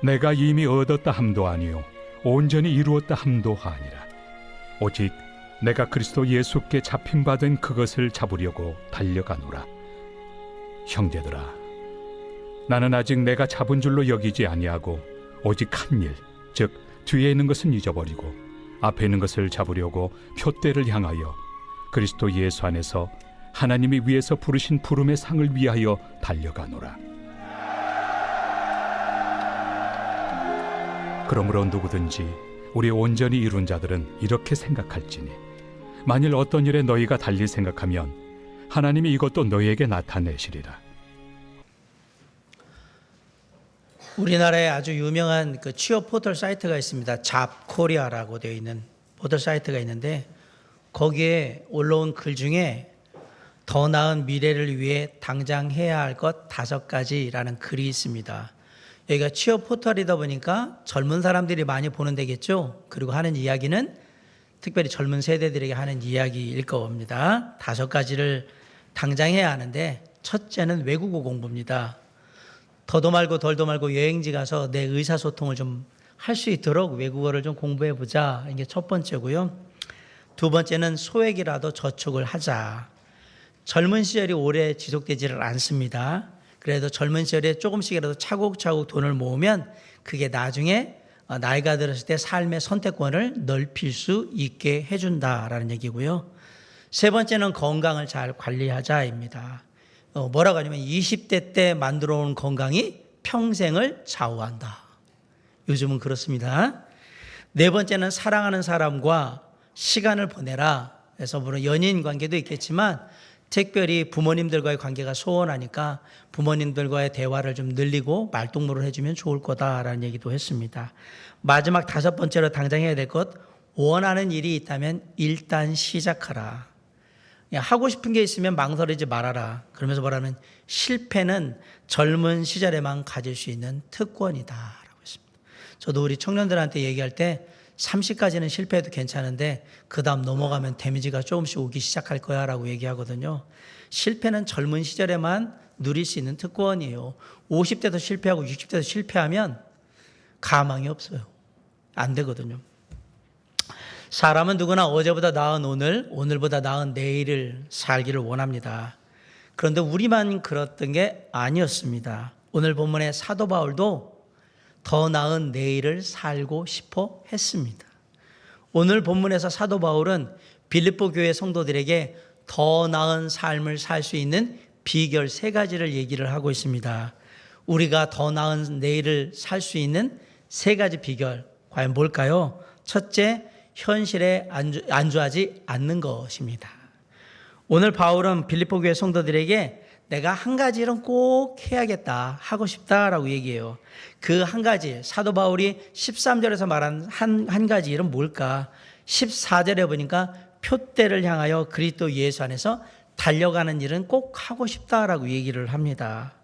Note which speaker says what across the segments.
Speaker 1: 내가 이미 얻었다 함도 아니요 온전히 이루었다 함도 아니라 오직 내가 그리스도 예수께 잡힌바된 그것을 잡으려고 달려가노라. 형제들아, 나는 아직 내가 잡은 줄로 여기지 아니하고 오직 한 일, 즉 뒤에 있는 것은 잊어버리고 앞에 있는 것을 잡으려고 표대를 향하여 그리스도 예수 안에서 하나님이 위에서 부르신 부름의 상을 위하여 달려가노라. 그러므로 누구든지 우리 온전히 이룬 자들은 이렇게 생각할지니 만일 어떤 일에 너희가 달리 생각하면 하나님이 이것도 너희에게 나타내시리라.
Speaker 2: 우리나라에 아주 유명한 그 취업 포털 사이트가 있습니다. 잡코리아라고 되어 있는 포털 사이트가 있는데 거기에 올라온 글 중에 더 나은 미래를 위해 당장 해야 할 것 5가지라는 글이 있습니다. 여기가 취업 포털이다 보니까 젊은 사람들이 많이 보는 데겠죠. 그리고 하는 이야기는 특별히 젊은 세대들에게 하는 이야기일 겁니다. 5가지를 당장 해야 하는데 첫째는 외국어 공부입니다. 더도 말고 덜도 말고 여행지 가서 내 의사소통을 좀 할 수 있도록 외국어를 좀 공부해 보자. 이게 첫 번째고요. 두 번째는 소액이라도 저축을 하자. 젊은 시절이 오래 지속되지를 않습니다. 그래도 젊은 시절에 조금씩이라도 차곡차곡 돈을 모으면 그게 나중에 나이가 들었을 때 삶의 선택권을 넓힐 수 있게 해준다라는 얘기고요. 세 번째는 건강을 잘 관리하자입니다. 뭐라고 하냐면 20대 때 만들어 온 건강이 평생을 좌우한다. 요즘은 그렇습니다. 네 번째는 사랑하는 사람과 시간을 보내라. 그래서 물론 연인 관계도 있겠지만 특별히 부모님들과의 관계가 소원하니까 부모님들과의 대화를 좀 늘리고 말동무를 해주면 좋을 거다라는 얘기도 했습니다. 마지막 5번째로 당장 해야 될 것, 원하는 일이 있다면 일단 시작하라. 하고 싶은 게 있으면 망설이지 말아라. 그러면서 뭐라면 실패는 젊은 시절에만 가질 수 있는 특권이다 라고 했습니다. 저도 우리 청년들한테 얘기할 때 30까지는 실패해도 괜찮은데 그 다음 넘어가면 데미지가 조금씩 오기 시작할 거야 라고 얘기하거든요. 실패는 젊은 시절에만 누릴 수 있는 특권이에요. 50대도 실패하고 60대도 실패하면 가망이 없어요. 안 되거든요. 사람은 누구나 어제보다 나은 오늘, 오늘보다 나은 내일을 살기를 원합니다. 그런데 우리만 그랬던 게 아니었습니다. 오늘 본문의 사도 바울도 더 나은 내일을 살고 싶어 했습니다. 오늘 본문에서 사도 바울은 빌립보 교회 성도들에게 더 나은 삶을 살 수 있는 비결 3가지를 얘기를 하고 있습니다. 우리가 더 나은 내일을 살 수 있는 3가지 비결, 과연 뭘까요? 첫째, 현실에 안주하지 않는 것입니다. 오늘 바울은 빌립보 교회 성도들에게 내가 한 가지 일은 꼭 해야겠다, 하고 싶다라고 얘기해요. 그 한 가지, 사도 바울이 13절에서 말한 한 가지 일은 뭘까? 14절에 보니까 표대를 향하여 그리스도 예수 안에서 달려가는 일은 꼭 하고 싶다라고 얘기를 합니다.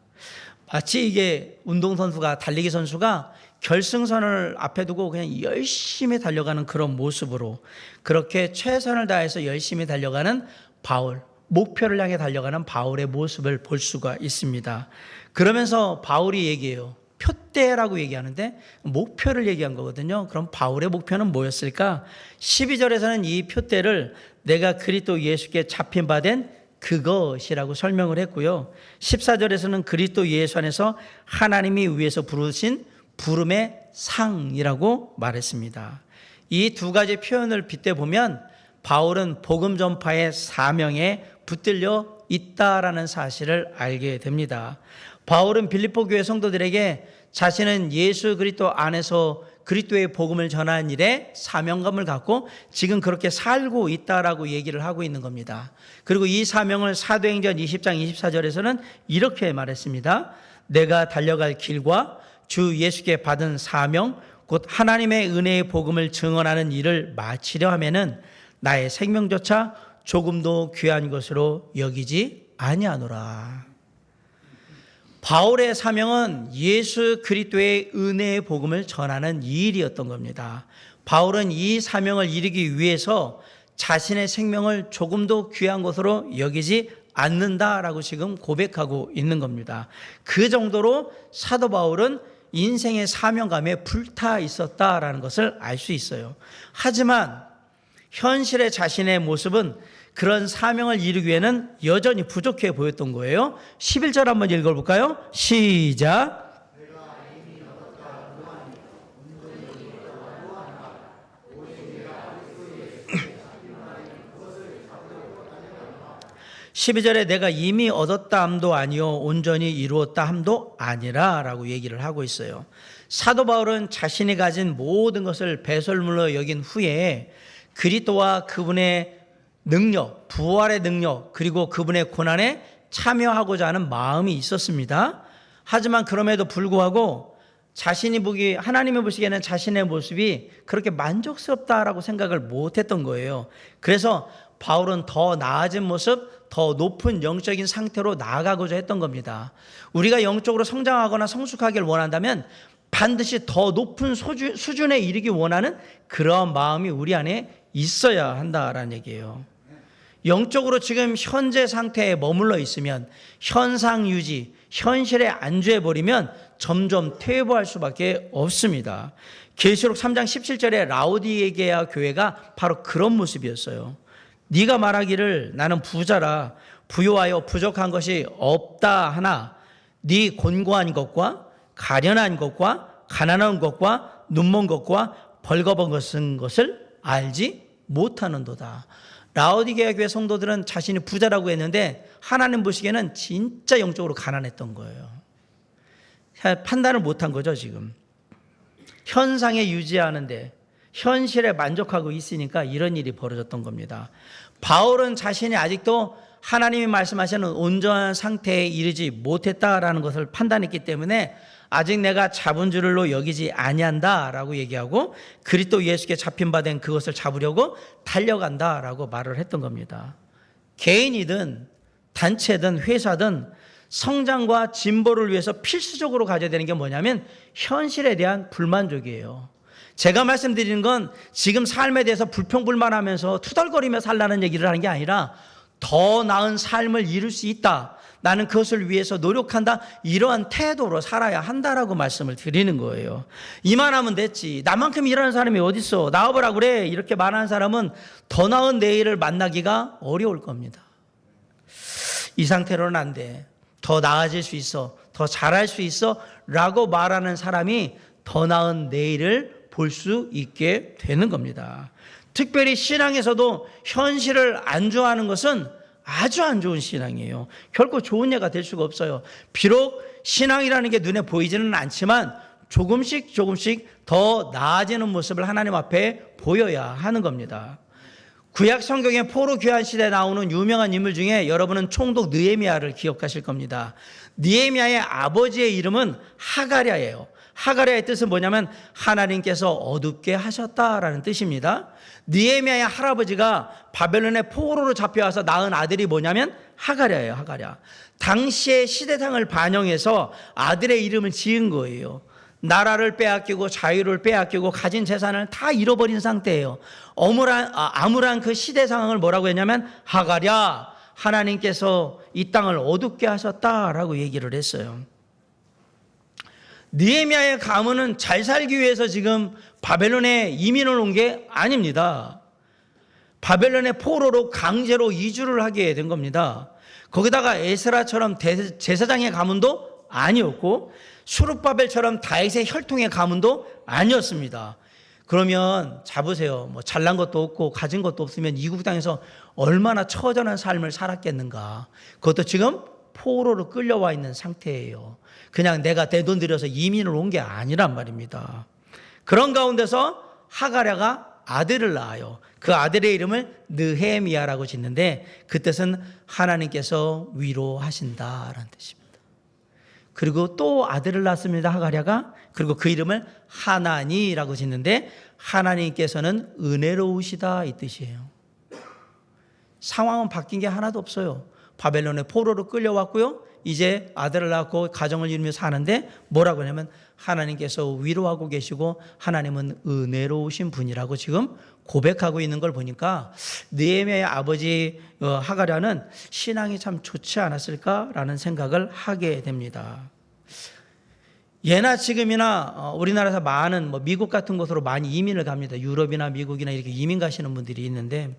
Speaker 2: 마치 이게 운동선수가, 달리기 선수가 결승선을 앞에 두고 그냥 열심히 달려가는 그런 모습으로 그렇게 최선을 다해서 열심히 달려가는 바울, 목표를 향해 달려가는 바울의 모습을 볼 수가 있습니다. 그러면서 바울이 얘기해요. 표대라고 얘기하는데 목표를 얘기한 거거든요. 그럼 바울의 목표는 뭐였을까? 12절에서는 이 표대를 내가 그리스도 예수께 잡힌 바 된 그것이라고 설명을 했고요. 14절에서는 그리스도 예수 안에서 하나님이 위에서 부르신 부름의 상이라고 말했습니다. 이 2가지 표현을 빗대보면 바울은 복음 전파의 사명에 붙들려 있다라는 사실을 알게 됩니다. 바울은 빌립보 교회 성도들에게 자신은 예수 그리스도 안에서 그리스도의 복음을 전하는 일에 사명감을 갖고 지금 그렇게 살고 있다라고 얘기를 하고 있는 겁니다. 그리고 이 사명을 사도행전 20장 24절에서는 이렇게 말했습니다. 내가 달려갈 길과 주 예수께 받은 사명 곧 하나님의 은혜의 복음을 증언하는 일을 마치려 하면은 나의 생명조차 조금도 귀한 것으로 여기지 아니하노라. 바울의 사명은 예수 그리스도의 은혜의 복음을 전하는 일이었던 겁니다. 바울은 이 사명을 이루기 위해서 자신의 생명을 조금도 귀한 것으로 여기지 않는다라고 지금 고백하고 있는 겁니다. 그 정도로 사도 바울은 인생의 사명감에 불타 있었다라는 것을 알 수 있어요. 하지만 현실의 자신의 모습은 그런 사명을 이루기 위해는 여전히 부족해 보였던 거예요. 11절 한번 읽어볼까요? 시작. 12절에 내가 이미 얻었다 함도 아니요 온전히 이루었다 함도 아니라 라고 얘기를 하고 있어요. 사도 바울은 자신이 가진 모든 것을 배설물로 여긴 후에 그리스도와 그분의 능력, 부활의 능력, 그리고 그분의 고난에 참여하고자 하는 마음이 있었습니다. 하지만 그럼에도 불구하고 하나님이 보시기에는 자신의 모습이 그렇게 만족스럽다라고 생각을 못했던 거예요. 그래서 바울은 더 나아진 모습, 더 높은 영적인 상태로 나아가고자 했던 겁니다. 우리가 영적으로 성장하거나 성숙하기를 원한다면 반드시 더 높은 수준에 이르기 원하는 그런 마음이 우리 안에 있어야 한다라는 얘기예요. 영적으로 지금 현재 상태에 머물러 있으면 현상 유지, 현실에 안주해 버리면 점점 퇴보할 수밖에 없습니다. 계시록 3장 17절에 라오디게아 교회가 바로 그런 모습이었어요. 네가 말하기를 나는 부자라 부요하여 부족한 것이 없다 하나 네 곤고한 것과 가련한 것과 가난한 것과 눈먼 것과 벌거벗은 것을 알지 못하는도다. 라오디게아 교회 성도들은 자신이 부자라고 했는데 하나님 보시기에는 진짜 영적으로 가난했던 거예요. 판단을 못한 거죠. 지금 현상에 유지하는데 현실에 만족하고 있으니까 이런 일이 벌어졌던 겁니다. 바울은 자신이 아직도 하나님이 말씀하시는 온전한 상태에 이르지 못했다라는 것을 판단했기 때문에 아직 내가 잡은 줄로 여기지 아니한다라고 얘기하고 그리스도 예수께 잡힌 바 된 그것을 잡으려고 달려간다라고 말을 했던 겁니다. 개인이든 단체든 회사든 성장과 진보를 위해서 필수적으로 가져야 되는 게 뭐냐면 현실에 대한 불만족이에요. 제가 말씀드리는 건 지금 삶에 대해서 불평불만하면서 투덜거리며 살라는 얘기를 하는 게 아니라 더 나은 삶을 이룰 수 있다. 나는 그것을 위해서 노력한다. 이러한 태도로 살아야 한다라고 말씀을 드리는 거예요. 이만하면 됐지. 나만큼 일하는 사람이 어딨어. 나와보라 그래. 이렇게 말하는 사람은 더 나은 내일을 만나기가 어려울 겁니다. 이 상태로는 안 돼. 더 나아질 수 있어. 더 잘할 수 있어. 라고 말하는 사람이 더 나은 내일을 볼 수 있게 되는 겁니다. 특별히 신앙에서도 현실을 안주하는 것은 아주 안 좋은 신앙이에요. 결코 좋은 예가 될 수가 없어요. 비록 신앙이라는 게 눈에 보이지는 않지만 조금씩 더 나아지는 모습을 하나님 앞에 보여야 하는 겁니다. 구약 성경의 포로 귀환 시대에 나오는 유명한 인물 중에 여러분은 총독 느헤미야를 기억하실 겁니다. 느헤미야의 아버지의 이름은 하가랴예요. 하가랴의 뜻은 뭐냐면 하나님께서 어둡게 하셨다라는 뜻입니다. 느헤미야의 할아버지가 바벨론의 포로로 잡혀와서 낳은 아들이 뭐냐면 하가랴예요. 하가랴. 당시의 시대상을 반영해서 아들의 이름을 지은 거예요. 나라를 빼앗기고 자유를 빼앗기고 가진 재산을 다 잃어버린 상태예요. 암울한 그 시대 상황을 뭐라고 했냐면 하가랴, 하나님께서 이 땅을 어둡게 하셨다라고 얘기를 했어요. 느헤미야의 가문은 잘 살기 위해서 지금 바벨론에 이민을 온 게 아닙니다. 바벨론의 포로로 강제로 이주를 하게 된 겁니다. 거기다가 에스라처럼 제사장의 가문도 아니었고 수룹바벨처럼 다윗의 혈통의 가문도 아니었습니다. 그러면 잡으세요. 뭐 잘난 것도 없고 가진 것도 없으면 이국 땅에서 얼마나 처절한 삶을 살았겠는가. 그것도 지금 포로로 끌려와 있는 상태예요. 그냥 내가 내 돈 들여서 이민을 온 게 아니란 말입니다. 그런 가운데서 하가랴가 아들을 낳아요. 그 아들의 이름을 느헤미야라고 짓는데 그 뜻은 하나님께서 위로하신다라는 뜻입니다. 그리고 또 아들을 낳습니다. 하가랴가. 그리고 그 이름을 하나니라고 짓는데 하나님께서는 은혜로우시다 이 뜻이에요. 상황은 바뀐 게 하나도 없어요. 바벨론의 포로로 끌려왔고요. 이제 아들을 낳고 가정을 이루며 사는데 뭐라고 하냐면 하나님께서 위로하고 계시고 하나님은 은혜로우신 분이라고 지금 고백하고 있는 걸 보니까 느헤미야의 아버지 하가랴는 신앙이 참 좋지 않았을까라는 생각을 하게 됩니다. 예나 지금이나 우리나라에서 많은 미국 같은 곳으로 많이 이민을 갑니다. 유럽이나 미국이나 이렇게 이민 가시는 분들이 있는데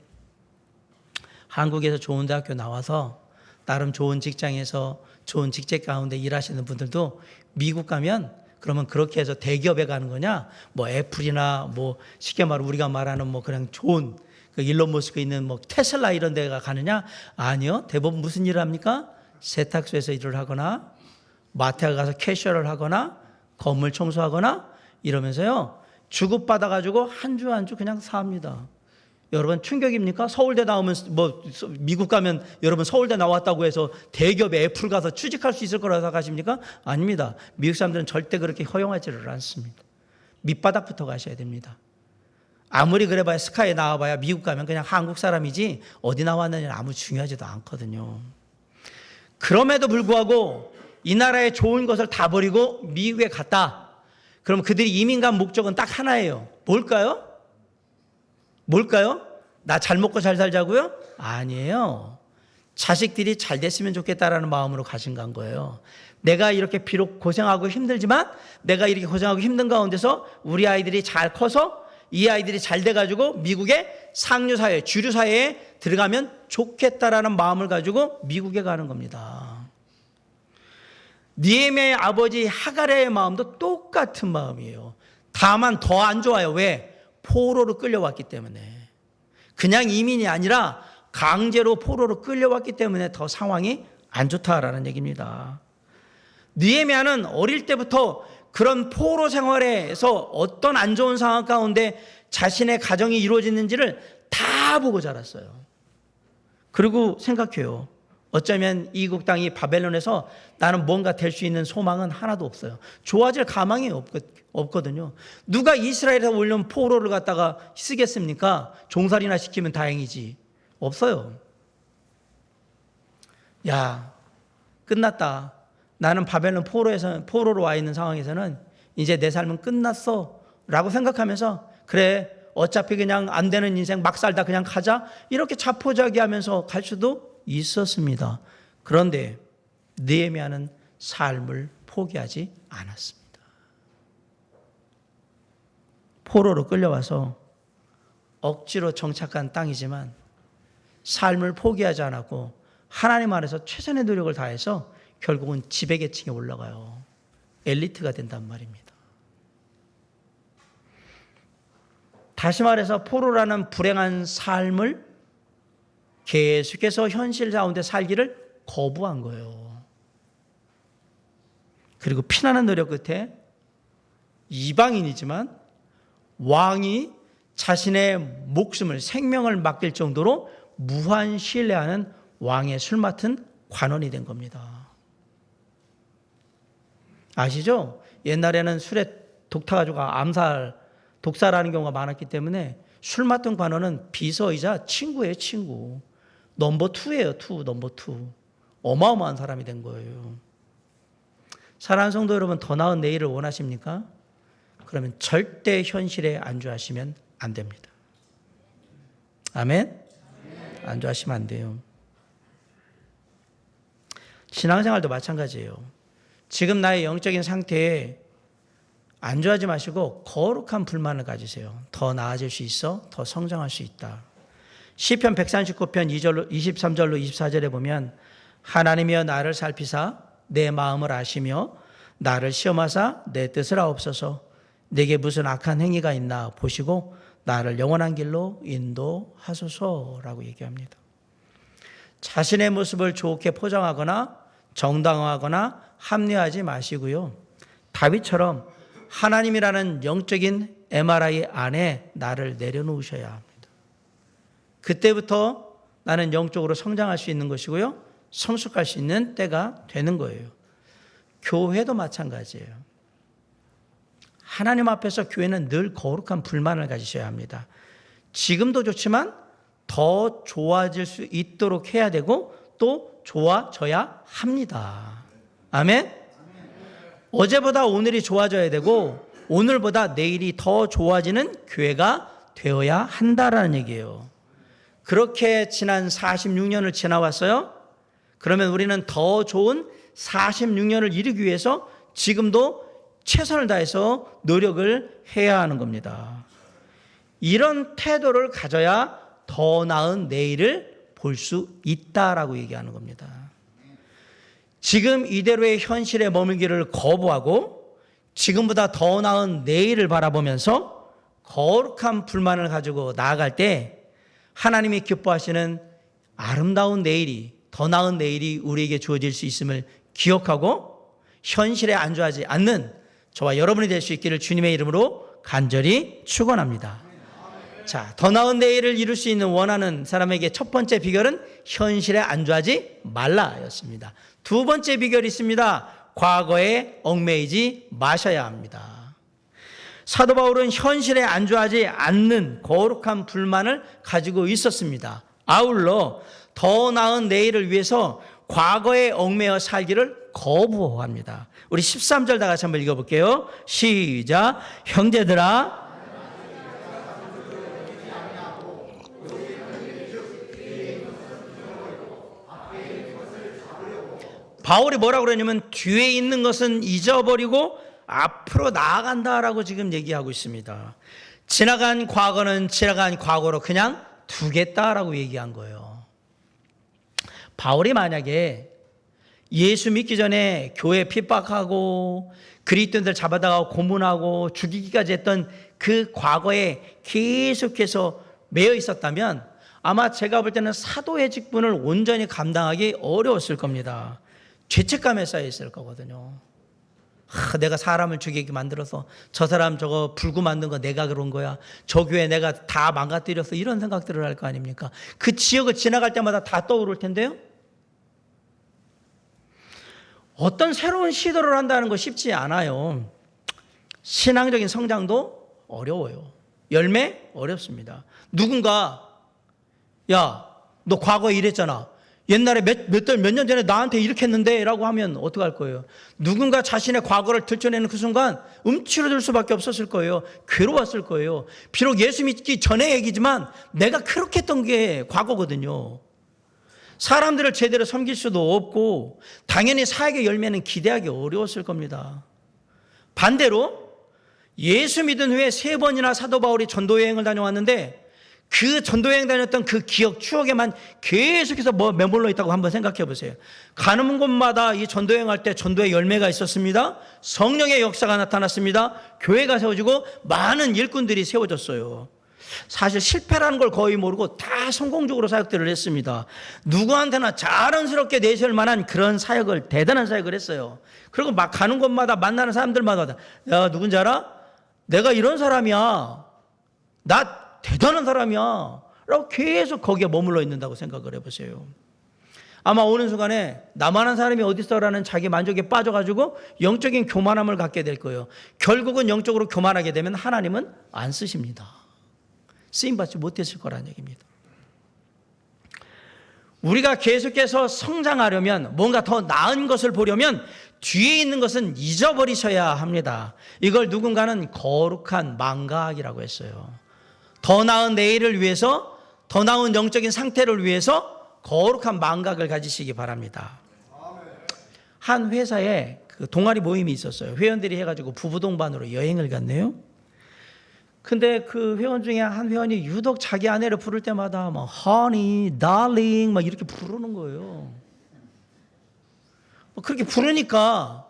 Speaker 2: 한국에서 좋은 대학교 나와서 나름 좋은 직장에서 좋은 직책 가운데 일하시는 분들도 미국 가면 그러면 그렇게 해서 대기업에 가는 거냐? 애플이나 쉽게 말하면 우리가 말하는 그냥 좋은 그 일론 머스크 있는 테슬라 이런 데가 가느냐? 아니요. 대부분 무슨 일을 합니까? 세탁소에서 일을 하거나 마트에 가서 캐셔를 하거나 건물 청소하거나 이러면서요. 주급받아가지고 한 주 한 주 그냥 삽니다. 여러분 충격입니까? 서울대 나오면 미국 가면 여러분 서울대 나왔다고 해서 대기업에 애플 가서 취직할 수 있을 거라고 생각하십니까? 아닙니다. 미국 사람들은 절대 그렇게 허용하지를 않습니다. 밑바닥부터 가셔야 됩니다. 아무리 그래봐야 스카이에 나와봐야 미국 가면 그냥 한국 사람이지 어디 나왔느냐는 아무 중요하지도 않거든요. 그럼에도 불구하고 이 나라의 좋은 것을 다 버리고 미국에 갔다. 그럼 그들이 이민 간 목적은 딱 하나예요. 뭘까요? 나 잘 먹고 잘 살자고요? 아니에요. 자식들이 잘 됐으면 좋겠다라는 마음으로 가신 간 거예요. 내가 이렇게 비록 고생하고 힘들지만 내가 이렇게 고생하고 힘든 가운데서 우리 아이들이 잘 커서 이 아이들이 잘 돼가지고 미국의 상류사회, 주류사회에 들어가면 좋겠다라는 마음을 가지고 미국에 가는 겁니다. 느헤미야의 아버지 하갈의 마음도 똑같은 마음이에요. 다만 더 안 좋아요. 왜? 포로로 끌려왔기 때문에. 그냥 이민이 아니라 강제로 포로로 끌려왔기 때문에 더 상황이 안 좋다라는 얘기입니다. 느헤미야는 어릴 때부터 그런 포로 생활에서 어떤 안 좋은 상황 가운데 자신의 가정이 이루어지는지를 다 보고 자랐어요. 그리고 생각해요. 어쩌면 이국 땅이 바벨론에서 나는 뭔가 될 수 있는 소망은 하나도 없어요. 좋아질 가망이 없거든요. 누가 이스라엘에서 올려온 포로를 갖다가 쓰겠습니까? 종살이나 시키면 다행이지. 없어요. 야, 끝났다. 나는 바벨론 포로로 와 있는 상황에서는 이제 내 삶은 끝났어 라고 생각하면서 그래 어차피 그냥 안 되는 인생 막 살다 그냥 가자 이렇게 자포자기하면서 갈 수도 있었습니다. 그런데 느헤미야는 삶을 포기하지 않았습니다. 포로로 끌려와서 억지로 정착한 땅이지만 삶을 포기하지 않았고 하나님 안에서 최선의 노력을 다해서 결국은 지배계층에 올라가요. 엘리트가 된단 말입니다. 다시 말해서 포로라는 불행한 삶을 계속해서 현실 가운데 살기를 거부한 거예요. 그리고 피나는 노력 끝에 이방인이지만 왕이 자신의 목숨을 생명을 맡길 정도로 무한 신뢰하는 왕의 술 맡은 관원이 된 겁니다. 아시죠? 옛날에는 술에 독 타가지고 독살하는 경우가 많았기 때문에 술 맡은 관원은 비서이자 친구예요, 친구. 넘버 2예요, 넘버 2. 어마어마한 사람이 된 거예요. 사랑하는 성도 여러분, 더 나은 내일을 원하십니까? 그러면 절대 현실에 안주하시면 안 됩니다. 아멘? 안주하시면 안 돼요. 신앙생활도 마찬가지예요. 지금 나의 영적인 상태에 안주하지 마시고 거룩한 불만을 가지세요. 더 나아질 수 있어, 더 성장할 수 있다. 시편 139편 23절로 24절에 보면 하나님이여 나를 살피사 내 마음을 아시며 나를 시험하사 내 뜻을 아옵소서. 내게 무슨 악한 행위가 있나 보시고 나를 영원한 길로 인도하소서라고 얘기합니다. 자신의 모습을 좋게 포장하거나 정당화하거나 합리화하지 마시고요. 다윗처럼 하나님이라는 영적인 MRI 안에 나를 내려놓으셔야 합니다. 그때부터 나는 영적으로 성장할 수 있는 것이고요. 성숙할 수 있는 때가 되는 거예요. 교회도 마찬가지예요. 하나님 앞에서 교회는 늘 거룩한 불만을 가지셔야 합니다. 지금도 좋지만 더 좋아질 수 있도록 해야 되고 또 좋아져야 합니다. 아멘? 어제보다 오늘이 좋아져야 되고 오늘보다 내일이 더 좋아지는 교회가 되어야 한다라는 얘기예요. 그렇게 지난 46년을 지나왔어요. 그러면 우리는 더 좋은 46년을 이루기 위해서 지금도 최선을 다해서 노력을 해야 하는 겁니다. 이런 태도를 가져야 더 나은 내일을 볼 수 있다라고 얘기하는 겁니다. 지금 이대로의 현실에 머물기를 거부하고 지금보다 더 나은 내일을 바라보면서 거룩한 불만을 가지고 나아갈 때 하나님이 기뻐하시는 아름다운 내일이, 더 나은 내일이 우리에게 주어질 수 있음을 기억하고 현실에 안주하지 않는 저와 여러분이 될 수 있기를 주님의 이름으로 간절히 축원합니다. 자, 더 나은 내일을 이룰 수 있는 원하는 사람에게 첫 번째 비결은 현실에 안주하지 말라였습니다. 두 번째 비결이 있습니다. 과거에 얽매이지 마셔야 합니다. 사도 바울은 현실에 안주하지 않는 거룩한 불만을 가지고 있었습니다. 아울러 더 나은 내일을 위해서 과거에 얽매여 살기를 거부합니다. 우리 13절 다 같이 한번 읽어볼게요. 시작. 형제들아, 바울이 뭐라고 그러냐면 뒤에 있는 것은 잊어버리고 앞으로 나아간다라고 지금 얘기하고 있습니다. 지나간 과거는 지나간 과거로 그냥 두겠다라고 얘기한 거예요. 바울이 만약에 예수 믿기 전에 교회 핍박하고 그리스도인들 잡아다가 고문하고 죽이기까지 했던 그 과거에 계속해서 매여 있었다면 아마 제가 볼 때는 사도의 직분을 온전히 감당하기 어려웠을 겁니다. 죄책감에 쌓여 있을 거거든요. 내가 사람을 죽이게 만들어서 저 사람 저거 불구 만든 거 내가 그런 거야. 저 교회 내가 다 망가뜨렸어. 이런 생각들을 할 거 아닙니까? 그 지역을 지나갈 때마다 다 떠오를 텐데요. 어떤 새로운 시도를 한다는 거 쉽지 않아요. 신앙적인 성장도 어려워요. 열매 어렵습니다. 누군가 야, 너 과거에 이랬잖아. 옛날에 몇 년 전에 나한테 이렇게 했는데 라고 하면 어떡할 거예요? 누군가 자신의 과거를 들춰내는 그 순간 움츠러들 수밖에 없었을 거예요. 괴로웠을 거예요. 비록 예수 믿기 전의 얘기지만 내가 그렇게 했던 게 과거거든요. 사람들을 제대로 섬길 수도 없고 당연히 사역의 열매는 기대하기 어려웠을 겁니다. 반대로 예수 믿은 후에 3번이나 사도 바울이 전도여행을 다녀왔는데 그 전도여행 다녔던 그 기억, 추억에만 계속해서 머물러 있다고 한번 생각해 보세요. 가는 곳마다 이 전도여행할 때 전도의 열매가 있었습니다. 성령의 역사가 나타났습니다. 교회가 세워지고 많은 일꾼들이 세워졌어요. 사실 실패라는 걸 거의 모르고 다 성공적으로 사역들을 했습니다. 누구한테나 자랑스럽게 내세울 만한 그런 사역을, 대단한 사역을 했어요. 그리고 막 가는 곳마다 만나는 사람들마다 야, 누군지 알아? 내가 이런 사람이야. 나 대단한 사람이야 라고 계속 거기에 머물러 있는다고 생각을 해보세요. 아마 오는 순간에 나만한 사람이 어딨어라는 자기 만족에 빠져가지고 영적인 교만함을 갖게 될 거예요. 결국은 영적으로 교만하게 되면 하나님은 안 쓰십니다. 쓰임받지 못했을 거라는 얘기입니다. 우리가 계속해서 성장하려면, 뭔가 더 나은 것을 보려면 뒤에 있는 것은 잊어버리셔야 합니다. 이걸 누군가는 거룩한 망각이라고 했어요. 더 나은 내일을 위해서, 더 나은 영적인 상태를 위해서 거룩한 망각을 가지시기 바랍니다. 한 회사에 그 동아리 모임이 있었어요. 회원들이 해가지고 부부 동반으로 여행을 갔네요. 근데 그 회원 중에 한 회원이 유독 자기 아내를 부를 때마다 막 honey, darling 막 이렇게 부르는 거예요. 그렇게 부르니까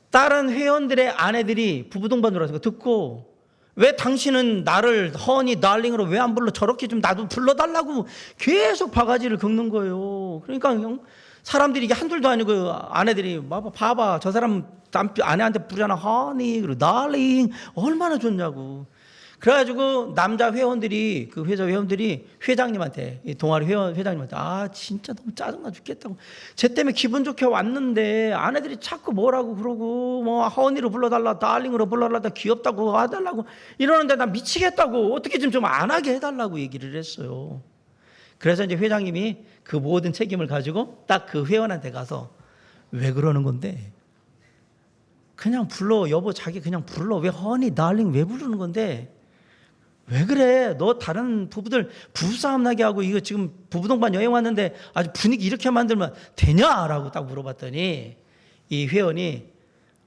Speaker 2: 다른 회원들의 아내들이 부부 동반으로 와서 듣고, 왜 당신은 나를 허니 달링으로 왜 안 불러? 저렇게 좀 나도 불러달라고 계속 바가지를 긁는 거예요. 그러니까 사람들이 이게 한둘도 아니고 아내들이 봐봐 저 사람 아내한테 부르잖아 허니 그리고 달링 얼마나 좋냐고. 그래가지고 남자 회원들이, 그 회사 회원들이 회장님한테, 동아리 회장님한테 아 진짜 너무 짜증나 죽겠다고, 쟤 때문에 기분 좋게 왔는데 아내들이 자꾸 뭐라고 그러고 뭐 허니로 불러달라 달링으로 불러달라 귀엽다고 해달라고 이러는데 나 미치겠다고, 어떻게 좀 안 하게 해달라고 얘기를 했어요. 그래서 이제 회장님이 그 모든 책임을 가지고 딱 그 회원한테 가서 왜 그러는 건데, 그냥 불러 여보, 자기 그냥 불러, 왜 허니 달링 왜 부르는 건데 왜 그래? 너 다른 부부들 부부싸움 나게 하고 이거 지금 부부동반 여행 왔는데 아주 분위기 이렇게 만들면 되냐라고 딱 물어봤더니 이 회원이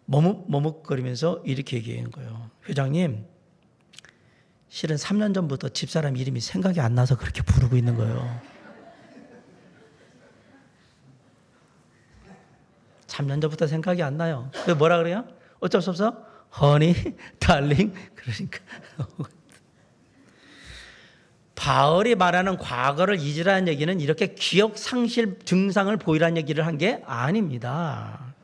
Speaker 2: 머뭇거리면서 이렇게 얘기하는 거예요. 회장님, 실은 3년 전부터 집사람 이름이 생각이 안 나서 그렇게 부르고 있는 거예요. 3년 전부터 생각이 안 나요. 그래서 뭐라 그래요? 어쩔 수 없어? 허니, 달링. 그러니까 바울이 말하는 과거를 잊으라는 얘기는 이렇게 기억 상실 증상을 보이라는 얘기를 한 게 아닙니다.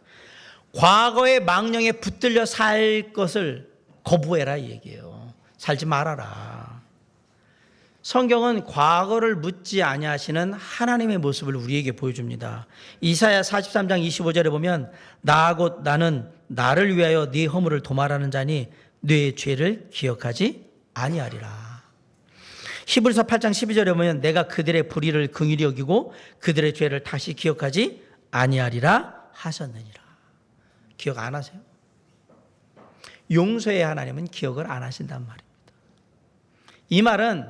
Speaker 2: 과거의 망령에 붙들려 살 것을 거부해라 이 얘기예요. 살지 말아라. 성경은 과거를 묻지 아니하시는 하나님의 모습을 우리에게 보여줍니다. 이사야 43장 25절에 보면 나 곧 나는 나를 위하여 네 허물을 도말하는 자니 네 죄를 기억하지 아니하리라. 히브리서 8장 12절에 보면 내가 그들의 불의를 긍휼히 여기고 그들의 죄를 다시 기억하지 아니하리라 하셨느니라. 기억 안 하세요? 용서의 하나님은 기억을 안 하신단 말입니다. 이 말은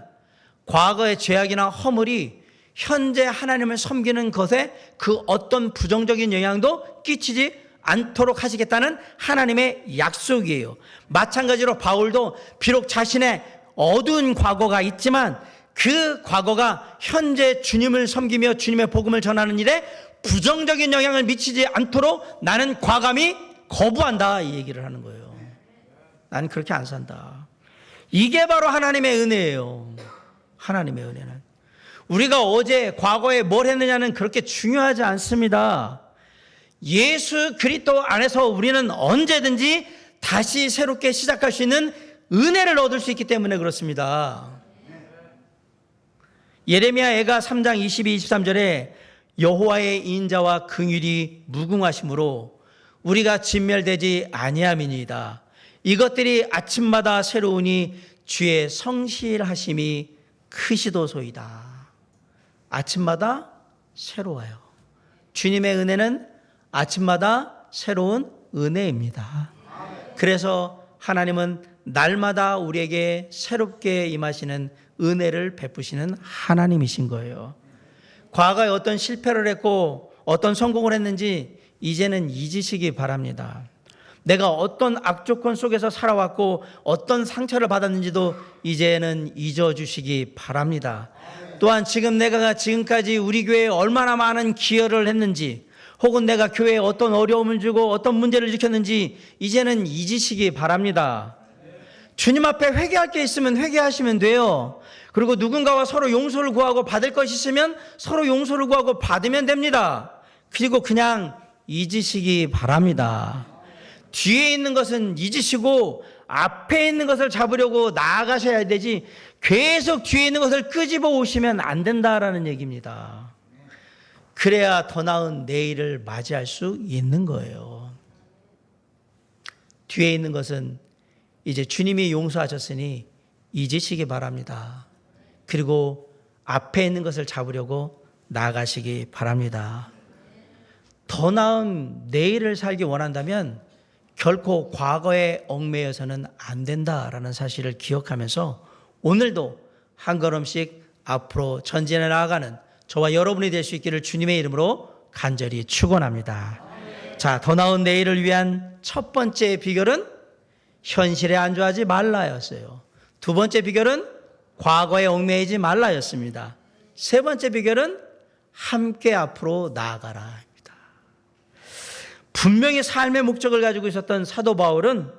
Speaker 2: 과거의 죄악이나 허물이 현재 하나님을 섬기는 것에 그 어떤 부정적인 영향도 끼치지 않도록 하시겠다는 하나님의 약속이에요. 마찬가지로 바울도 비록 자신의 어두운 과거가 있지만 그 과거가 현재 주님을 섬기며 주님의 복음을 전하는 일에 부정적인 영향을 미치지 않도록 나는 과감히 거부한다 이 얘기를 하는 거예요. 나는 그렇게 안 산다. 이게 바로 하나님의 은혜예요. 하나님의 은혜는 우리가 어제 과거에 뭘 했느냐는 그렇게 중요하지 않습니다. 예수 그리스도 안에서 우리는 언제든지 다시 새롭게 시작할 수 있는 은혜를 얻을 수 있기 때문에 그렇습니다. 예레미야 애가 3장 22, 23절에 여호와의 인자와 긍휼이 무궁하심으로 우리가 진멸되지 아니함이니이다. 이것들이 아침마다 새로우니 주의 성실하심이 크시도소이다. 아침마다 새로워요. 주님의 은혜는 아침마다 새로운 은혜입니다. 그래서 하나님은 날마다 우리에게 새롭게 임하시는 은혜를 베푸시는 하나님이신 거예요. 과거에 어떤 실패를 했고 어떤 성공을 했는지 이제는 잊으시기 바랍니다. 내가 어떤 악조건 속에서 살아왔고 어떤 상처를 받았는지도 이제는 잊어주시기 바랍니다. 또한 지금 내가 지금까지 우리 교회에 얼마나 많은 기여를 했는지 혹은 내가 교회에 어떤 어려움을 주고 어떤 문제를 일으켰는지 이제는 잊으시기 바랍니다. 주님 앞에 회개할 게 있으면 회개하시면 돼요. 그리고 누군가와 서로 용서를 구하고 받을 것이 있으면 서로 용서를 구하고 받으면 됩니다. 그리고 그냥 잊으시기 바랍니다. 뒤에 있는 것은 잊으시고 앞에 있는 것을 잡으려고 나아가셔야 되지 계속 뒤에 있는 것을 끄집어 오시면 안 된다라는 얘기입니다. 그래야 더 나은 내일을 맞이할 수 있는 거예요. 뒤에 있는 것은 이제 주님이 용서하셨으니 잊으시기 바랍니다. 그리고 앞에 있는 것을 잡으려고 나아가시기 바랍니다. 더 나은 내일을 살기 원한다면 결코 과거에 얽매여서는 안 된다라는 사실을 기억하면서 오늘도 한 걸음씩 앞으로 전진해 나아가는 저와 여러분이 될 수 있기를 주님의 이름으로 간절히 축원합니다. 자, 더 나은 내일을 위한 첫 번째 비결은 현실에 안주하지 말라였어요. 두 번째 비결은 과거에 얽매이지 말라였습니다. 세 번째 비결은 함께 앞으로 나아가라. 분명히 삶의 목적을 가지고 있었던 사도 바울은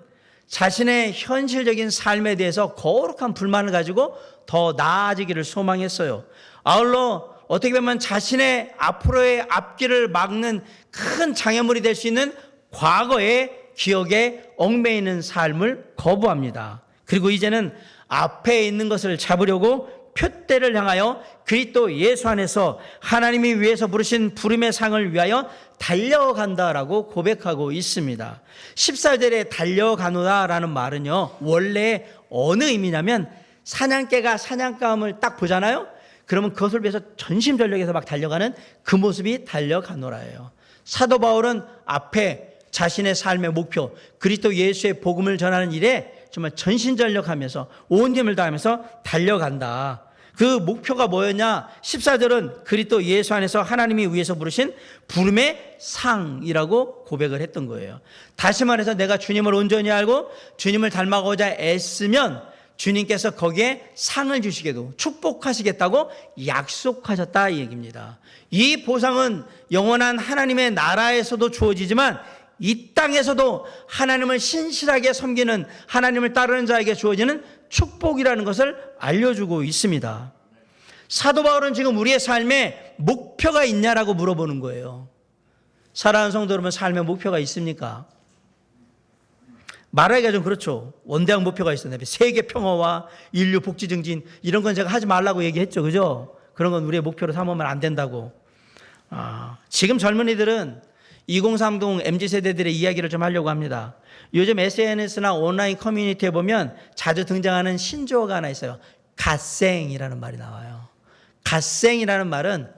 Speaker 2: 자신의 현실적인 삶에 대해서 거룩한 불만을 가지고 더 나아지기를 소망했어요. 아울러 어떻게 보면 자신의 앞으로의 앞길을 막는 큰 장애물이 될 수 있는 과거의 기억에 얽매이는 삶을 거부합니다. 그리고 이제는 앞에 있는 것을 잡으려고 표대를 향하여 그리스도 예수 안에서 하나님이 위해서 부르신 부름의 상을 위하여 달려간다라고 고백하고 있습니다. 14절에 달려가노다라는 말은요, 원래 어느 의미냐면 사냥개가 사냥감을 딱 보잖아요. 그러면 그것을 위해서 전심전력에서 막 달려가는 그 모습이 달려가노라예요. 사도 바울은 앞에 자신의 삶의 목표 그리스도 예수의 복음을 전하는 일에 정말 전신전력하면서 온 힘을 다하면서 달려간다. 그 목표가 뭐였냐? 14절은 그리스도 예수 안에서 하나님이 위에서 부르신 부름의 상이라고 고백을 했던 거예요. 다시 말해서 내가 주님을 온전히 알고 주님을 닮아가고자 애쓰면 주님께서 거기에 상을 주시게도 축복하시겠다고 약속하셨다 이 얘기입니다. 이 보상은 영원한 하나님의 나라에서도 주어지지만 이 땅에서도 하나님을 신실하게 섬기는 하나님을 따르는 자에게 주어지는 축복이라는 것을 알려주고 있습니다. 사도 바울은 지금 우리의 삶에 목표가 있냐라고 물어보는 거예요. 사랑하는 성도 여러분, 삶에 목표가 있습니까? 말하기가 좀 그렇죠. 원대한 목표가 있었는데 세계 평화와 인류 복지 증진 이런 건 제가 하지 말라고 얘기했죠. 그죠? 그런 건 우리의 목표로 삼으면 안 된다고. 지금 젊은이들은 2030 MZ세대들의 이야기를 좀 하려고 합니다. 요즘 SNS나 온라인 커뮤니티에 보면 자주 등장하는 신조어가 하나 있어요. 갓생이라는 말이 나와요. 갓생이라는 말은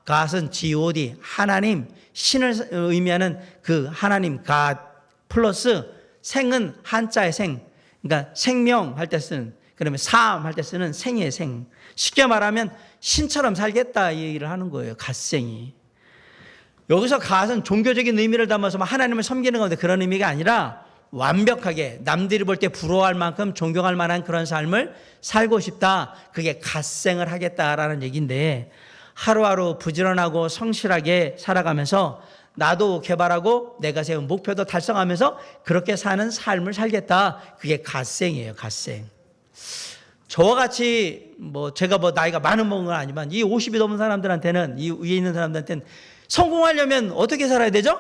Speaker 2: God은 G-O-D, 하나님, 신을 의미하는 그 하나님 God 플러스 생은 한자의 생, 그러니까 생명 할 때 쓰는, 그러면 삶 할 때 쓰는 생의 생. 쉽게 말하면 신처럼 살겠다 이 얘기를 하는 거예요. 갓생이. 여기서 갓은 종교적인 의미를 담아서 하나님을 섬기는 건데 그런 의미가 아니라 완벽하게 남들이 볼 때 부러워할 만큼 존경할 만한 그런 삶을 살고 싶다. 그게 갓생을 하겠다라는 얘기인데 하루하루 부지런하고 성실하게 살아가면서 나도 개발하고 내가 세운 목표도 달성하면서 그렇게 사는 삶을 살겠다. 그게 갓생이에요. 갓생. 저와 같이 제가 나이가 많은 건 아니지만 이 50이 넘은 사람들한테는 이 위에 있는 사람들한테는 성공하려면 어떻게 살아야 되죠?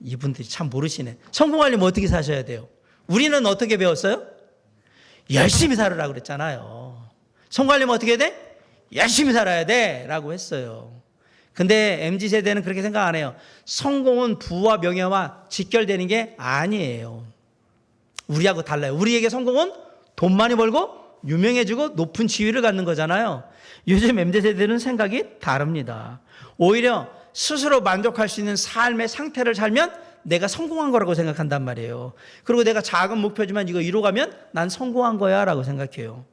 Speaker 2: 이분들이 참 모르시네. 성공하려면 어떻게 사셔야 돼요? 우리는 어떻게 배웠어요? 열심히 살으라고 그랬잖아요. 성공하려면 어떻게 해야 돼? 열심히 살아야 돼 라고 했어요. 근데 MZ세대는 그렇게 생각 안 해요. 성공은 부와 명예와 직결되는 게 아니에요. 우리하고 달라요. 우리에게 성공은 돈 많이 벌고 유명해지고 높은 지위를 갖는 거잖아요. 요즘 MZ세대는 생각이 다릅니다. 오히려 스스로 만족할 수 있는 삶의 상태를 살면 내가 성공한 거라고 생각한단 말이에요. 그리고 내가 작은 목표지만 이거 이루어가면 난 성공한 거야 라고 생각해요.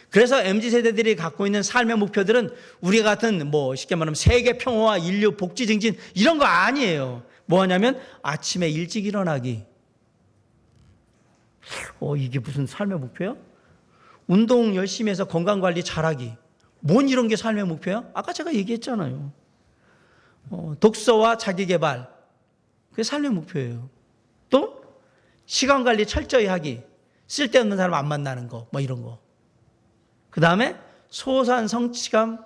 Speaker 2: 그래서 MZ세대들이 갖고 있는 삶의 목표들은 우리 같은 쉽게 말하면 세계 평화와 인류 복지 증진 이런 거 아니에요. 뭐하냐면 아침에 일찍 일어나기. 이게 무슨 삶의 목표야? 운동 열심히 해서 건강관리 잘하기. 뭔 이런 게 삶의 목표야? 아까 제가 얘기했잖아요. 독서와 자기개발. 그게 삶의 목표예요. 또 시간관리 철저히 하기. 쓸데없는 사람 안 만나는 거. 이런 거. 그 다음에 소소한 성취감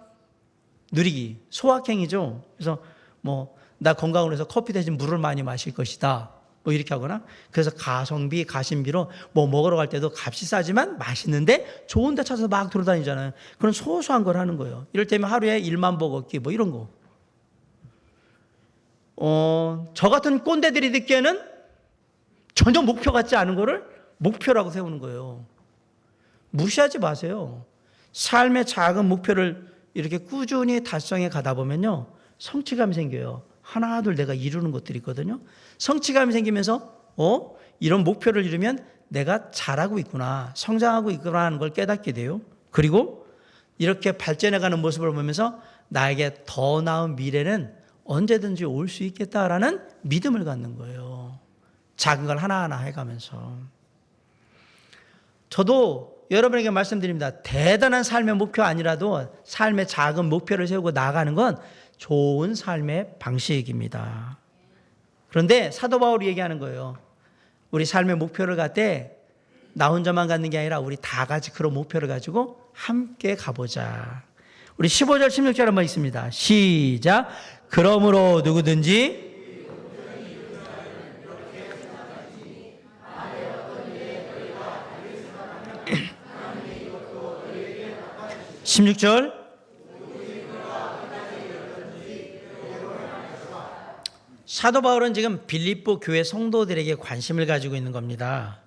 Speaker 2: 누리기. 소확행이죠. 그래서 나 건강을 해서 커피 대신 물을 많이 마실 것이다. 이렇게 하거나 그래서 가성비, 가심비로 먹으러 갈 때도 값이 싸지만 맛있는데 좋은 데 찾아서 막 돌아다니잖아요. 그런 소소한 걸 하는 거예요. 이럴 때면 하루에 1만 보 걷기 이런 거. 저 같은 꼰대들이 듣기에는 전혀 목표 같지 않은 거를 목표라고 세우는 거예요. 무시하지 마세요. 삶의 작은 목표를 이렇게 꾸준히 달성해 가다 보면요. 성취감이 생겨요. 하나 둘 내가 이루는 것들이 있거든요. 성취감이 생기면서 이런 목표를 이루면 내가 잘하고 있구나, 성장하고 있구나 하는 걸 깨닫게 돼요. 그리고 이렇게 발전해가는 모습을 보면서 나에게 더 나은 미래는 언제든지 올 수 있겠다라는 믿음을 갖는 거예요. 작은 걸 하나하나 해가면서. 저도 여러분에게 말씀드립니다. 대단한 삶의 목표 아니라도 삶의 작은 목표를 세우고 나아가는 건 좋은 삶의 방식입니다. 그런데 사도 바울이 얘기하는 거예요. 우리 삶의 목표를 갖되 나 혼자만 갖는 게 아니라 우리 다 같이 그런 목표를 가지고 함께 가보자. 우리 15절 16절 한번 있습니다. 시작. 그러므로 누구든지 16절 사도 바울은 지금 빌립보 교회 성도들에게 관심을 가지고 있는 겁니다.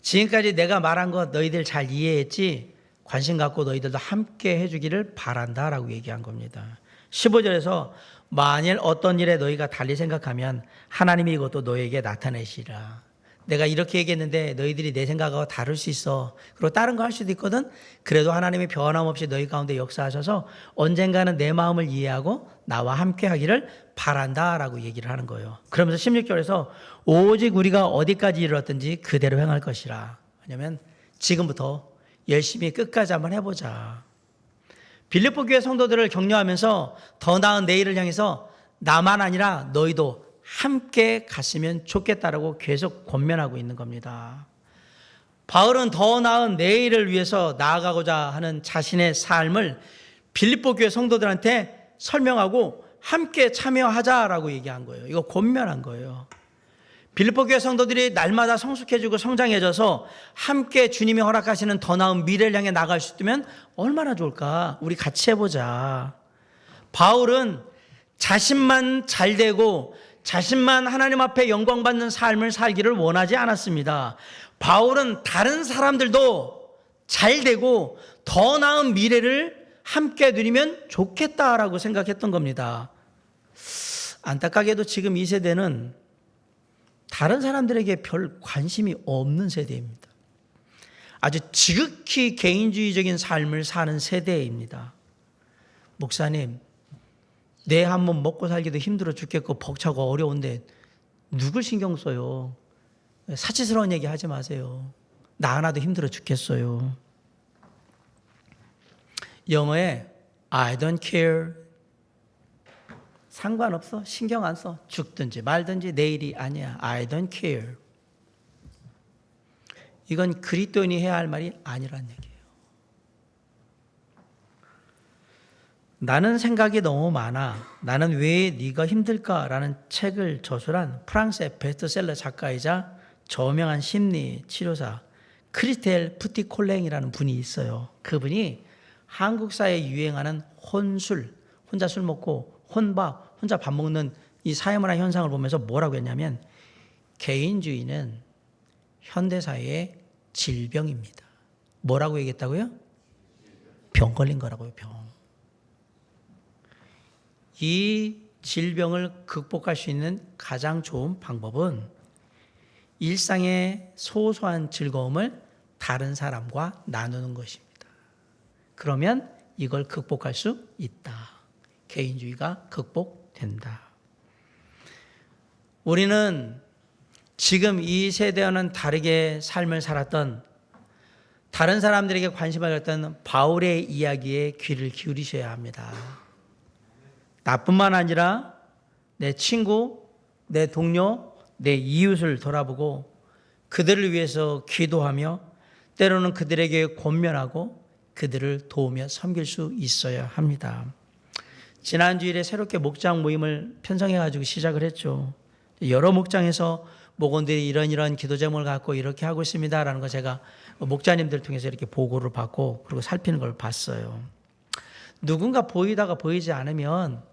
Speaker 2: 지금까지 내가 말한 거 너희들 잘 이해했지? 관심 갖고 너희들도 함께 해주기를 바란다라고 얘기한 겁니다. 15절에서 만일 어떤 일에 너희가 달리 생각하면 하나님이 이것도 너희에게 나타내시리라. 내가 이렇게 얘기했는데 너희들이 내 생각하고 다를 수 있어. 그리고 다른 거 할 수도 있거든. 그래도 하나님이 변함없이 너희 가운데 역사하셔서 언젠가는 내 마음을 이해하고 나와 함께 하기를 바란다라고 얘기를 하는 거예요. 그러면서 16절에서 오직 우리가 어디까지 이르렀든지 그대로 행할 것이라. 왜냐하면 지금부터 열심히 끝까지 한번 해보자. 빌립보 교회 성도들을 격려하면서 더 나은 내일을 향해서 나만 아니라 너희도 함께 갔으면 좋겠다라고 계속 권면하고 있는 겁니다. 바울은 더 나은 내일을 위해서 나아가고자 하는 자신의 삶을 빌립보 교회 성도들한테 설명하고 함께 참여하자라고 얘기한 거예요. 이거 권면한 거예요. 빌립보 교회 성도들이 날마다 성숙해지고 성장해져서 함께 주님이 허락하시는 더 나은 미래를 향해 나갈 수 있으면 얼마나 좋을까? 우리 같이 해보자. 바울은 자신만 잘 되고 자신만 하나님 앞에 영광받는 삶을 살기를 원하지 않았습니다. 바울은 다른 사람들도 잘 되고 더 나은 미래를 함께 누리면 좋겠다라고 생각했던 겁니다. 안타깝게도 지금 이 세대는 다른 사람들에게 별 관심이 없는 세대입니다. 아주 지극히 개인주의적인 삶을 사는 세대입니다. 목사님, 내 한 몸 먹고 살기도 힘들어 죽겠고 벅차고 어려운데 누굴 신경 써요? 사치스러운 얘기 하지 마세요. 나 하나도 힘들어 죽겠어요. 영어에 I don't care, 상관없어, 신경 안 써, 죽든지 말든지 내일이 아니야. I don't care. 이건 그리스도인이 해야 할 말이 아니란 얘기예요. 나는 생각이 너무 많아. 나는 왜 네가 힘들까라는 책을 저술한 프랑스의 베스트셀러 작가이자 저명한 심리 치료사 크리스텔 푸티콜랭이라는 분이 있어요. 그분이 한국 사회에 유행하는 혼술, 혼자 술 먹고 혼밥, 혼자 밥 먹는 이 사회문화 현상을 보면서 뭐라고 했냐면 개인주의는 현대사회의 질병입니다. 뭐라고 얘기했다고요? 병 걸린 거라고요, 병. 이 질병을 극복할 수 있는 가장 좋은 방법은 일상의 소소한 즐거움을 다른 사람과 나누는 것입니다. 그러면 이걸 극복할 수 있다. 개인주의가 극복된다. 우리는 지금 이 세대와는 다르게 삶을 살았던 다른 사람들에게 관심을 갖던 바울의 이야기에 귀를 기울이셔야 합니다. 나뿐만 아니라 내 친구, 내 동료, 내 이웃을 돌아보고 그들을 위해서 기도하며 때로는 그들에게 권면하고 그들을 도우며 섬길 수 있어야 합니다. 지난 주일에 새롭게 목장 모임을 편성해가지고 시작을 했죠. 여러 목장에서 목원들이 이런 기도 제목을 갖고 이렇게 하고 있습니다라는 거 제가 목자님들 통해서 이렇게 보고를 받고 그리고 살피는 걸 봤어요. 누군가 보이다가 보이지 않으면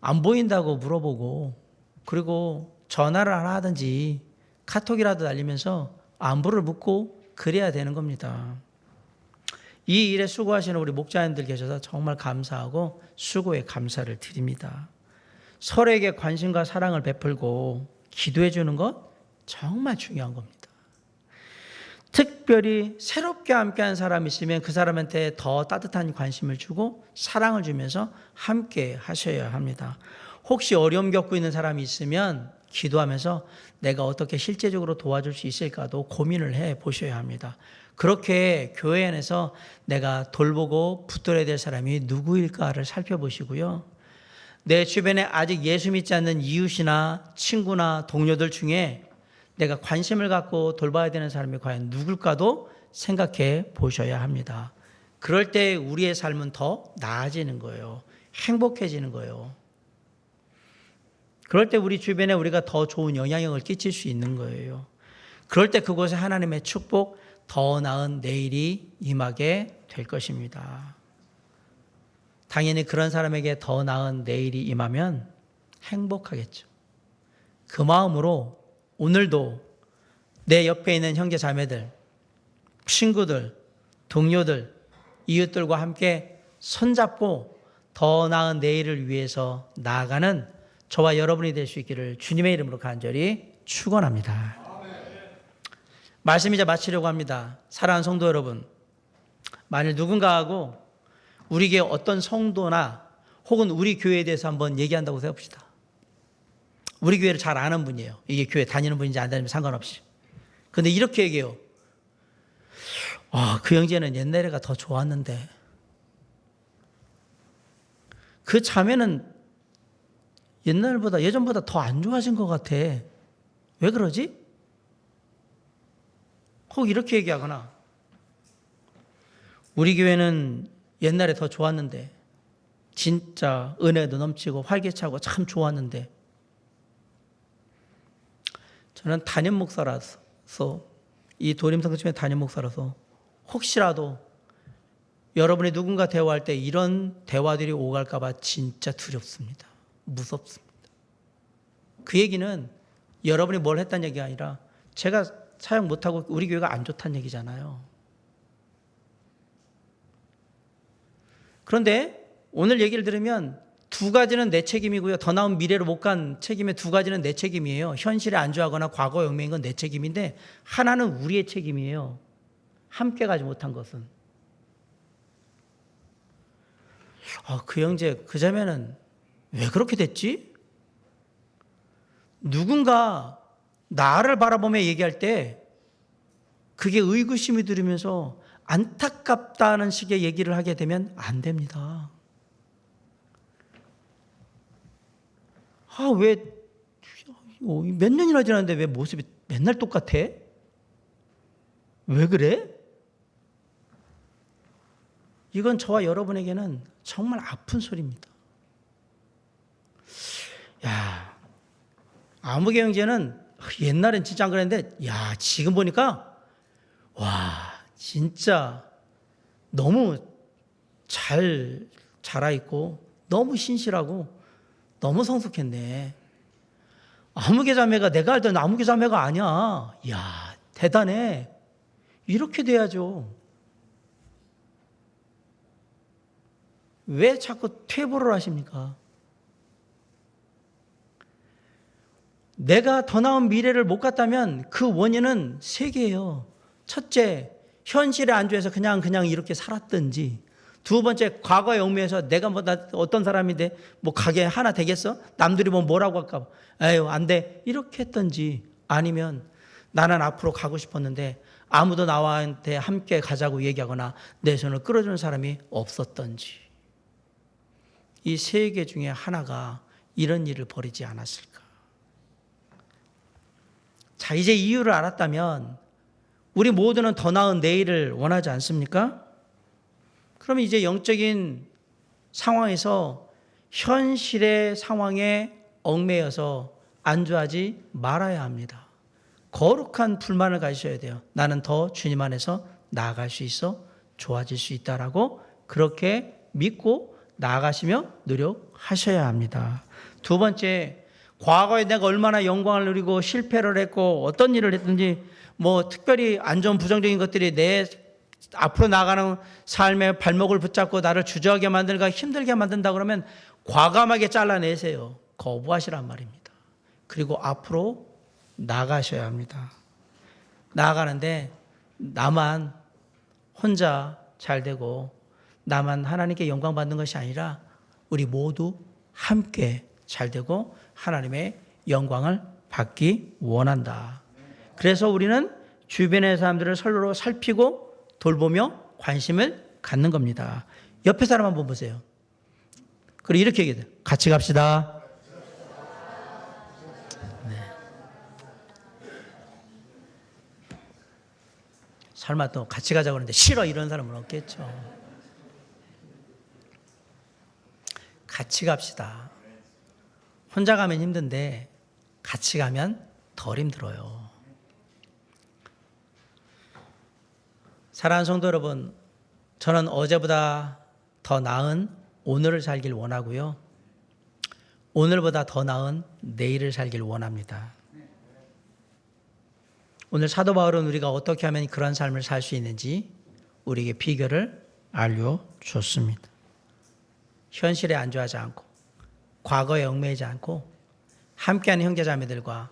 Speaker 2: 안 보인다고 물어보고 그리고 전화를 하나 하든지 카톡이라도 날리면서 안부를 묻고 그래야 되는 겁니다. 이 일에 수고하시는 우리 목자님들 계셔서 정말 감사하고 수고에 감사를 드립니다. 서로에게 관심과 사랑을 베풀고 기도해 주는 것 정말 중요한 겁니다. 특별히 새롭게 함께한 사람이 있으면 그 사람한테 더 따뜻한 관심을 주고 사랑을 주면서 함께 하셔야 합니다. 혹시 어려움 겪고 있는 사람이 있으면 기도하면서 내가 어떻게 실제적으로 도와줄 수 있을까도 고민을 해 보셔야 합니다. 그렇게 교회 안에서 내가 돌보고 붙들어야 될 사람이 누구일까를 살펴보시고요. 내 주변에 아직 예수 믿지 않는 이웃이나 친구나 동료들 중에 내가 관심을 갖고 돌봐야 되는 사람이 과연 누굴까도 생각해 보셔야 합니다. 그럴 때 우리의 삶은 더 나아지는 거예요. 행복해지는 거예요. 그럴 때 우리 주변에 우리가 더 좋은 영향력을 끼칠 수 있는 거예요. 그럴 때 그곳에 하나님의 축복, 더 나은 내일이 임하게 될 것입니다. 당연히 그런 사람에게 더 나은 내일이 임하면 행복하겠죠. 그 마음으로 오늘도 내 옆에 있는 형제 자매들, 친구들, 동료들, 이웃들과 함께 손잡고 더 나은 내일을 위해서 나아가는 저와 여러분이 될 수 있기를 주님의 이름으로 간절히 축원합니다. 말씀 이제 마치려고 합니다. 사랑하는 성도 여러분, 만일 누군가하고 우리 교회 어떤 성도나 혹은 우리 교회에 대해서 한번 얘기한다고 해봅시다. 우리 교회를 잘 아는 분이에요. 이게 교회 다니는 분인지 안 다니는 상관없이. 근데 이렇게 얘기해요. 그 형제는 옛날에가 더 좋았는데 그 자매는 옛날보다 예전보다 더 안 좋아진 것 같아. 왜 그러지? 혹 이렇게 얘기하거나 우리 교회는 옛날에 더 좋았는데 진짜 은혜도 넘치고 활기차고 참 좋았는데 저는 담임 목사라서 이 도림성심의 담임 목사라서 혹시라도 여러분이 누군가 대화할 때 이런 대화들이 오갈까 봐 진짜 두렵습니다. 무섭습니다. 그 얘기는 여러분이 뭘 했다는 얘기가 아니라 제가 사역 못하고 우리 교회가 안 좋다는 얘기잖아요. 그런데 오늘 얘기를 들으면 두 가지는 내 책임이고요. 더 나은 미래로 못 간 책임의 두 가지는 내 책임이에요. 현실에 안주하거나 과거 영매인 건 내 책임인데 하나는 우리의 책임이에요. 함께 가지 못한 것은. 그 형제, 그 자매는 왜 그렇게 됐지? 누군가 나를 바라보며 얘기할 때 그게 의구심이 들으면서 안타깝다는 식의 얘기를 하게 되면 안 됩니다. 왜 몇 년이나 지났는데 왜 모습이 맨날 똑같아? 왜 그래? 이건 저와 여러분에게는 정말 아픈 소리입니다. 아무개 형제는 옛날엔 진짜 안 그랬는데 지금 보니까 진짜 너무 잘 자라있고 너무 신실하고 너무 성숙했네. 아무개 자매가 내가 알던 아무개 자매가 아니야. 대단해. 이렇게 돼야죠. 왜 자꾸 퇴보를 하십니까? 내가 더 나은 미래를 못 갔다면 그 원인은 세 개예요. 첫째, 현실에 안주해서 그냥 이렇게 살았든지. 두 번째, 과거에 얽매여서 내가 어떤 사람인데 가게 하나 되겠어? 남들이 뭐라고 할까 봐. 에휴, 안 돼. 이렇게 했든지. 아니면 나는 앞으로 가고 싶었는데 아무도 나한테 함께 가자고 얘기하거나 내 손을 끌어주는 사람이 없었던지. 이 세 개 중에 하나가 이런 일을 벌이지 않았을까. 자, 이제 이유를 알았다면 우리 모두는 더 나은 내일을 원하지 않습니까? 그럼 이제 영적인 상황에서 현실의 상황에 얽매여서 안주하지 말아야 합니다. 거룩한 불만을 가지셔야 돼요. 나는 더 주님 안에서 나아갈 수 있어 좋아질 수 있다라고 그렇게 믿고 나아가시며 노력하셔야 합니다. 두 번째, 과거에 내가 얼마나 영광을 누리고 실패를 했고 어떤 일을 했든지 특별히 안 좋은 부정적인 것들이 내 앞으로 나가는 삶의 발목을 붙잡고 나를 주저하게 만들고 힘들게 만든다 그러면 과감하게 잘라내세요. 거부하시란 말입니다. 그리고 앞으로 나가셔야 합니다. 나아가는데 나만 혼자 잘 되고 나만 하나님께 영광 받는 것이 아니라 우리 모두 함께 잘 되고 하나님의 영광을 받기 원한다. 그래서 우리는 주변의 사람들을 서로 살피고 돌보며 관심을 갖는 겁니다. 옆에 사람 한번 보세요. 그리고 이렇게 얘기해요. 같이 갑시다. 네. 설마 또 같이 가자고 하는데 싫어 이런 사람은 없겠죠. 같이 갑시다. 혼자 가면 힘든데 같이 가면 덜 힘들어요. 사랑하는 성도 여러분, 저는 어제보다 더 나은 오늘을 살길 원하고요. 오늘보다 더 나은 내일을 살길 원합니다. 오늘 사도 바울은 우리가 어떻게 하면 그런 삶을 살 수 있는지 우리에게 비결을 알려줬습니다. 현실에 안주하지 않고 과거에 얽매이지 않고 함께하는 형제자매들과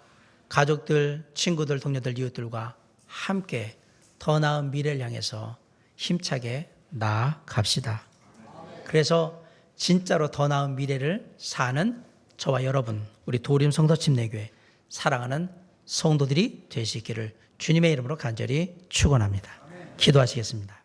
Speaker 2: 가족들, 친구들, 동료들, 이웃들과 함께 더 나은 미래를 향해서 힘차게 나아갑시다. 그래서 진짜로 더 나은 미래를 사는 저와 여러분, 우리 도림 성도침례교회 사랑하는 성도들이 될 수 있기를 주님의 이름으로 간절히 축원합니다. 기도하시겠습니다.